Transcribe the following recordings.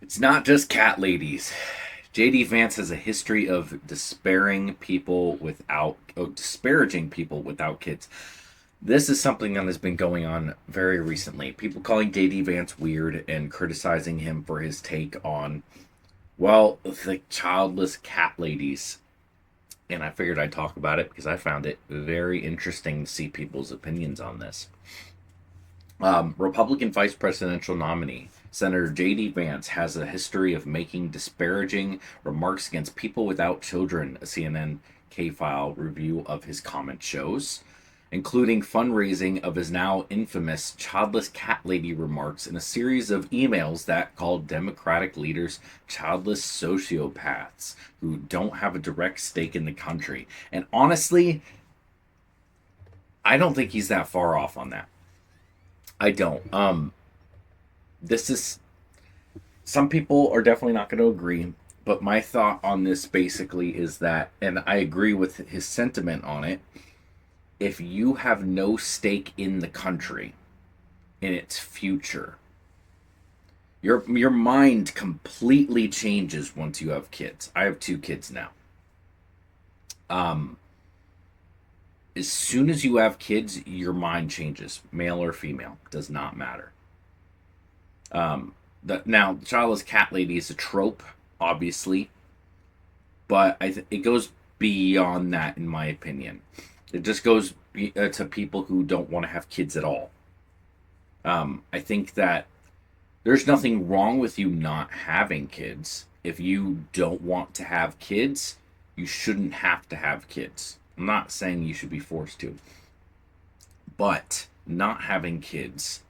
It's not just cat ladies. JD Vance has a history of disparaging people without kids. This is something that has been going on very recently. People calling JD Vance weird and criticizing him for his take on, well, the childless cat ladies. And I figured I'd talk about it because I found it very interesting to see people's opinions on this. Republican vice presidential nominee Senator J.D. Vance has a history of making disparaging remarks against people without children, a CNN K File review of his comment shows, including fundraising of his now infamous childless cat lady remarks in a series of emails that called Democratic leaders childless sociopaths who don't have a direct stake in the country. And honestly, I don't think he's that far off on that. I don't. This is some people are definitely not going to agree, but my thought on this basically is that, and I agree with his sentiment on it. If you have no stake in the country, in its future, your mind completely changes once you have kids. I have two kids now. Um, as soon as you have kids, your mind changes, male or female, does not matter. Now, childless cat lady is a trope, obviously, but it goes beyond that, in my opinion. It just goes to people who don't want to have kids at all. I think that there's nothing wrong with you not having kids. If you don't want to have kids, you shouldn't have to have kids. I'm not saying you should be forced to, but not having kids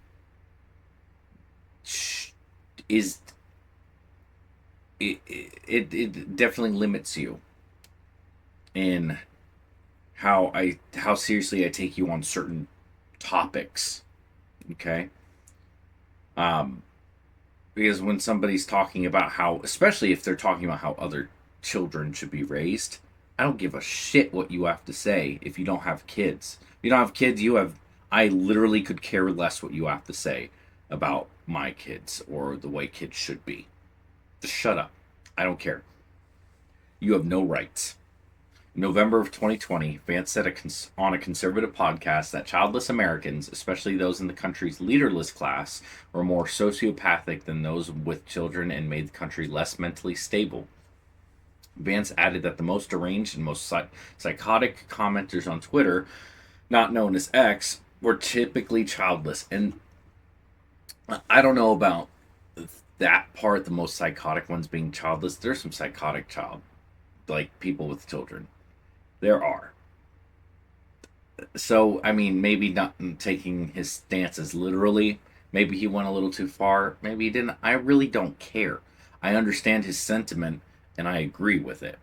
is it definitely limits you in how seriously I take you on certain topics. Okay. Because when somebody's talking about how, especially if they're talking about how other children should be raised, I don't give a shit what you have to say if you don't have kids. If you don't have kids, I literally could care less what you have to say about my kids or the way kids should be. Just shut up. I don't care. You have no rights. In November of 2020, Vance said on a conservative podcast that childless Americans, especially those in the country's leaderless class, were more sociopathic than those with children and made the country less mentally stable. Vance added that the most deranged and most psychotic commenters on Twitter, not known as X, were typically childless. And I don't know about that part, the most psychotic ones being childless. There's some psychotic like people with children. There are. So, I mean, maybe not taking his stances literally. Maybe he went a little too far. Maybe he didn't. I really don't care. I understand his sentiment and I agree with it.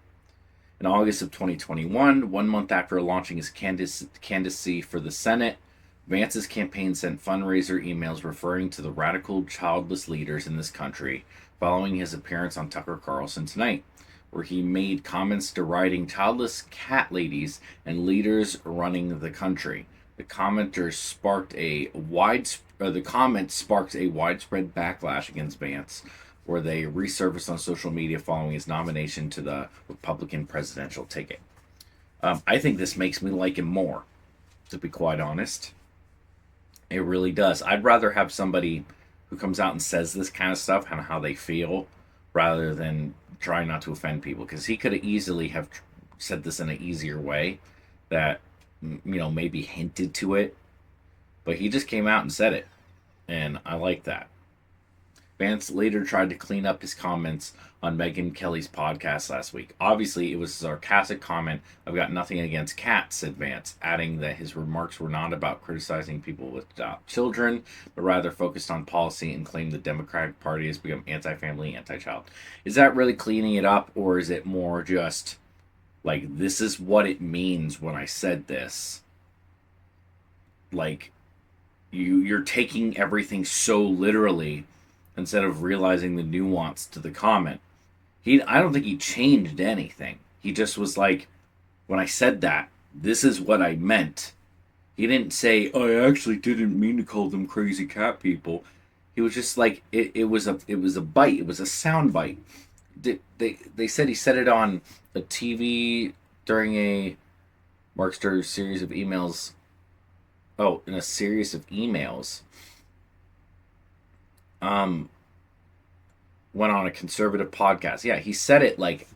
In August of 2021, 1 month after launching his candidacy for the Senate, Vance's campaign sent fundraiser emails referring to the radical childless leaders in this country following his appearance on Tucker Carlson Tonight, where he made comments deriding childless cat ladies and leaders running the country. The comment sparked a widespread backlash against Vance, where they resurfaced on social media following his nomination to the Republican presidential ticket. I think this makes me like him more, to be quite honest. It really does. I'd rather have somebody who comes out and says this kind of stuff and how they feel rather than trying not to offend people, because he could have easily have said this in an easier way that maybe hinted to it, but he just came out and said it, and I like that. Vance later tried to clean up his comments on Megyn Kelly's podcast last week. Obviously, it was a sarcastic comment. I've got nothing against cats, said Vance, adding that his remarks were not about criticizing people with children, but rather focused on policy, and claimed the Democratic Party has become anti-family, anti-child. Is that really cleaning it up, or is it more just like, this is what it means when I said this? Like, you're taking everything so literally instead of realizing the nuance to the comment. I don't think he changed anything. He just was like, when I said that, this is what I meant. He didn't say, I actually didn't mean to call them crazy cat people. He was just like it was a bite. It was a sound bite. They said he said it on a TV during a Markster series of emails. Oh, in a series of emails. Um, went on a conservative podcast. Yeah, he said it like,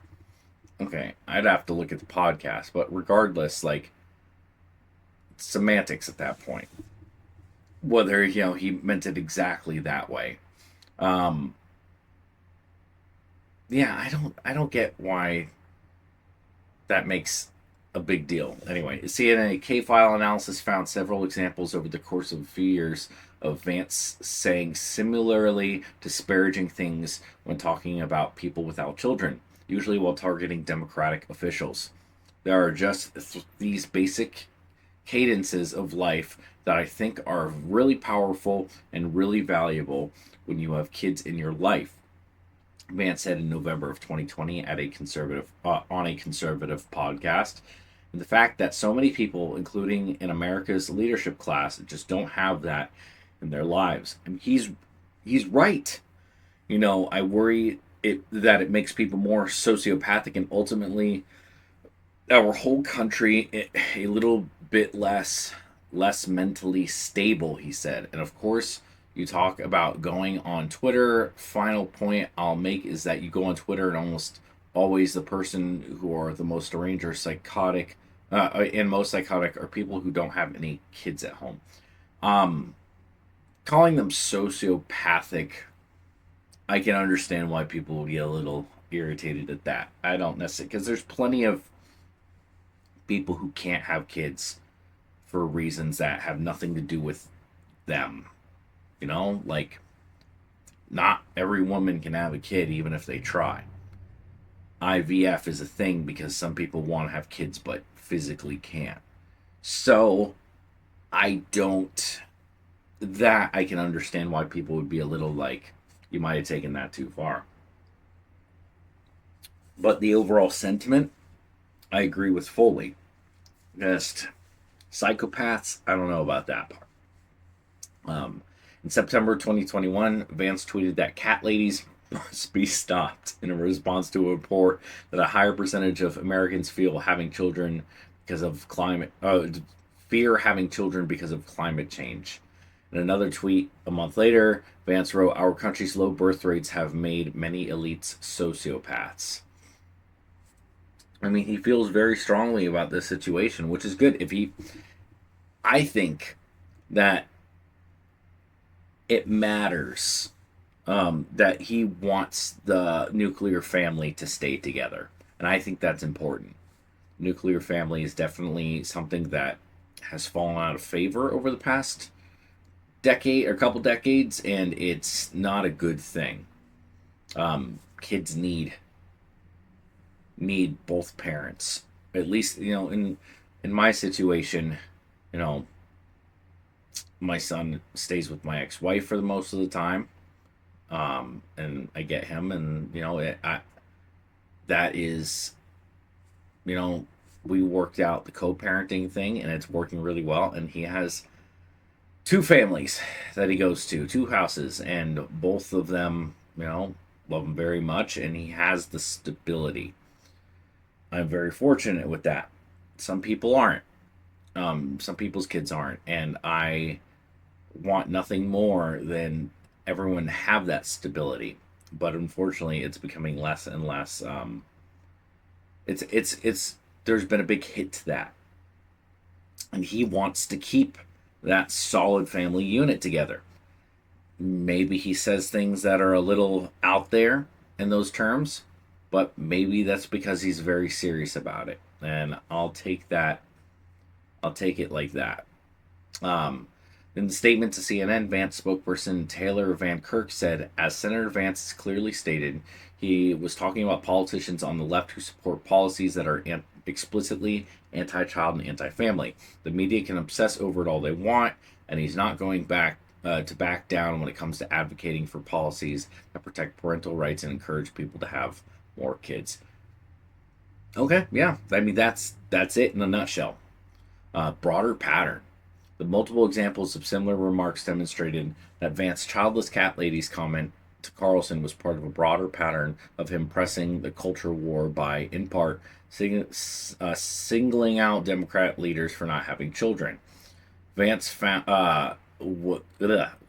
okay, I'd have to look at the podcast, but regardless, like semantics at that point. Whether he meant it exactly that way. Um, yeah, I don't get why that makes a big deal. Anyway, CNN K file analysis found several examples over the course of a few years of Vance saying similarly disparaging things when talking about people without children, usually while targeting Democratic officials. There are just these basic cadences of life that I think are really powerful and really valuable when you have kids in your life. Vance said in November of 2020 at a conservative on a conservative podcast. And the fact that so many people, including in America's leadership class, just don't have that in their lives. And he's right. I worry that it makes people more sociopathic and ultimately our whole country a little bit less mentally stable, he said. And of course, you talk about going on Twitter. Final point I'll make is that you go on Twitter and almost always the person who are the most deranged or psychotic and most psychotic are people who don't have any kids at home. Um, Calling them sociopathic, I can understand why people will get a little irritated at that. I don't necessarily, because there's plenty of people who can't have kids for reasons that have nothing to do with them. Like not every woman can have a kid even if they try. IVF is a thing because some people want to have kids but physically can't. So I don't, that I can understand why people would be a little like, you might have taken that too far. But the overall sentiment, I agree with fully. Just psychopaths, I don't know about that part. In September 2021, Vance tweeted that cat ladies must be stopped in a response to a report that a higher percentage of Americans feel having children because of fear having children because of climate change. In another tweet a month later, Vance wrote, "Our country's low birth rates have made many elites sociopaths." I mean, he feels very strongly about this situation, which is good. I think that it matters that he wants the nuclear family to stay together. And I think that's important. Nuclear family is definitely something that has fallen out of favor over the past decade or couple decades, and it's not a good thing. Kids need both parents. At least, in my situation, you know, my son stays with my ex-wife for the most of the time, and I get him, and that is, you know, we worked out the co-parenting thing, and it's working really well. And he has two families that he goes to, two houses, and both of them, love him very much, and he has the stability. I'm very fortunate with that. Some people aren't. Some people's kids aren't, and I want nothing more than everyone to have that stability. But unfortunately, it's becoming less and less. It's there's been a big hit to that, and he wants to keep that solid family unit together. Maybe he says things that are a little out there in those terms, but maybe that's because he's very serious about it, and I'll take that. I'll take it like that. In the statement to CNN, Vance spokesperson Taylor Van Kirk said, as Senator Vance clearly stated, he was talking about politicians on the left who support policies that are explicitly anti-child and anti-family. The media can obsess over it all they want, and he's not going back to back down when it comes to advocating for policies that protect parental rights and encourage people to have more kids. Okay, yeah, I mean that's it in a nutshell. Broader pattern. The multiple examples of similar remarks demonstrated that Vance's childless cat lady's comment to Carlson was part of a broader pattern of him pressing the culture war by, in part, singling out Democrat leaders for not having children. Vance found,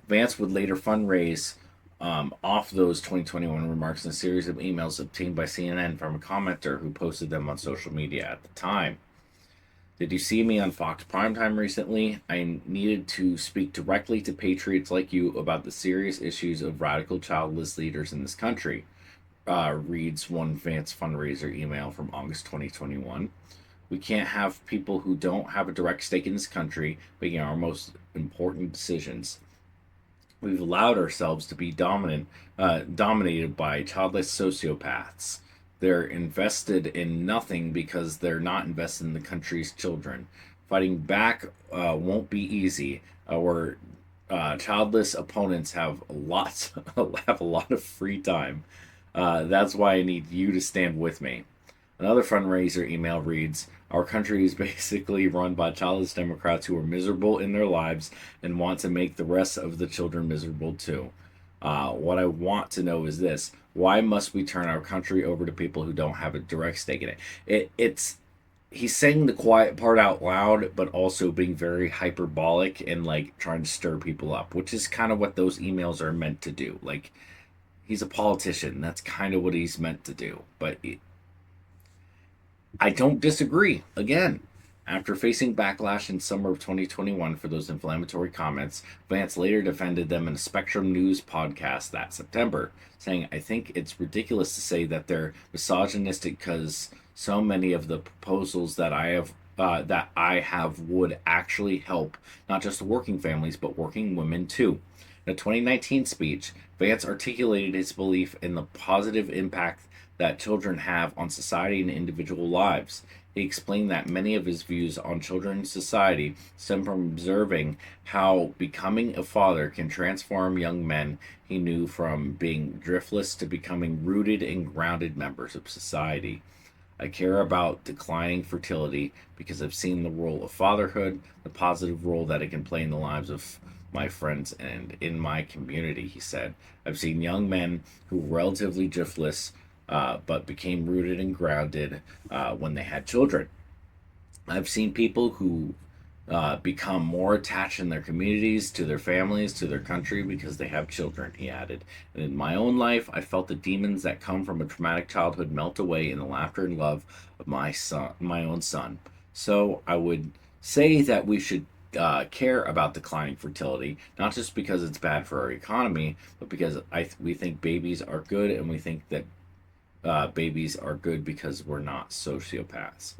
Vance would later fundraise off those 2021 remarks in a series of emails obtained by CNN from a commenter who posted them on social media at the time. Did you see me on Fox Primetime recently? I needed to speak directly to patriots like you about the serious issues of radical childless leaders in this country, reads one Vance fundraiser email from August 2021. We can't have people who don't have a direct stake in this country making our most important decisions. We've allowed ourselves to be dominated by childless sociopaths. They're invested in nothing because they're not invested in the country's children. Fighting back won't be easy. Our childless opponents have have a lot of free time. That's why I need you to stand with me. Another fundraiser email reads, our country is basically run by childless Democrats who are miserable in their lives and want to make the rest of the children miserable too. What I want to know is this. Why must we turn our country over to people who don't have a direct stake in it? It's he's saying the quiet part out loud, but also being very hyperbolic and like trying to stir people up, which is kind of what those emails are meant to do. Like, he's a politician. That's kind of what he's meant to do. But I don't disagree. Again, after facing backlash in summer of 2021 for those inflammatory comments, Vance later defended them in a Spectrum News podcast that September, saying, I think it's ridiculous to say that they're misogynistic because so many of the proposals that I have would actually help not just working families but working women too. In a 2019 speech, Vance articulated his belief in the positive impact that children have on society and individual lives. He explained that many of his views on children and society stem from observing how becoming a father can transform young men he knew from being driftless to becoming rooted and grounded members of society. I care about declining fertility because I've seen the role of fatherhood, the positive role that it can play in the lives of my friends and in my community, he said. I've seen young men who were relatively driftless but became rooted and grounded when they had children. I've seen people who become more attached in their communities, to their families, to their country because they have children, he added. And in my own life, I felt the demons that come from a traumatic childhood melt away in the laughter and love of my own son. So I would say that we should care about declining fertility, not just because it's bad for our economy, but because we think babies are good, and we think that babies are good because we're not sociopaths.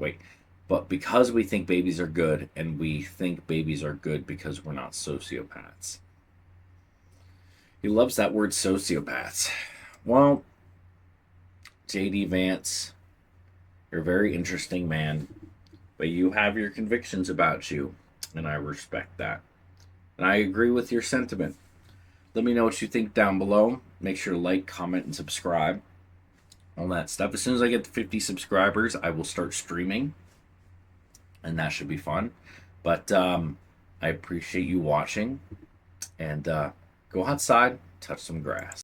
But because we think babies are good, and we think babies are good because we're not sociopaths. He loves that word sociopaths. Well, J.D. Vance, you're a very interesting man, but you have your convictions about you, and I respect that. And I agree with your sentiment. Let me know what you think down below. Make sure to like, comment, and subscribe. All that stuff. As soon as I get to 50 subscribers, I will start streaming, and that should be fun. But I appreciate you watching, and go outside, touch some grass.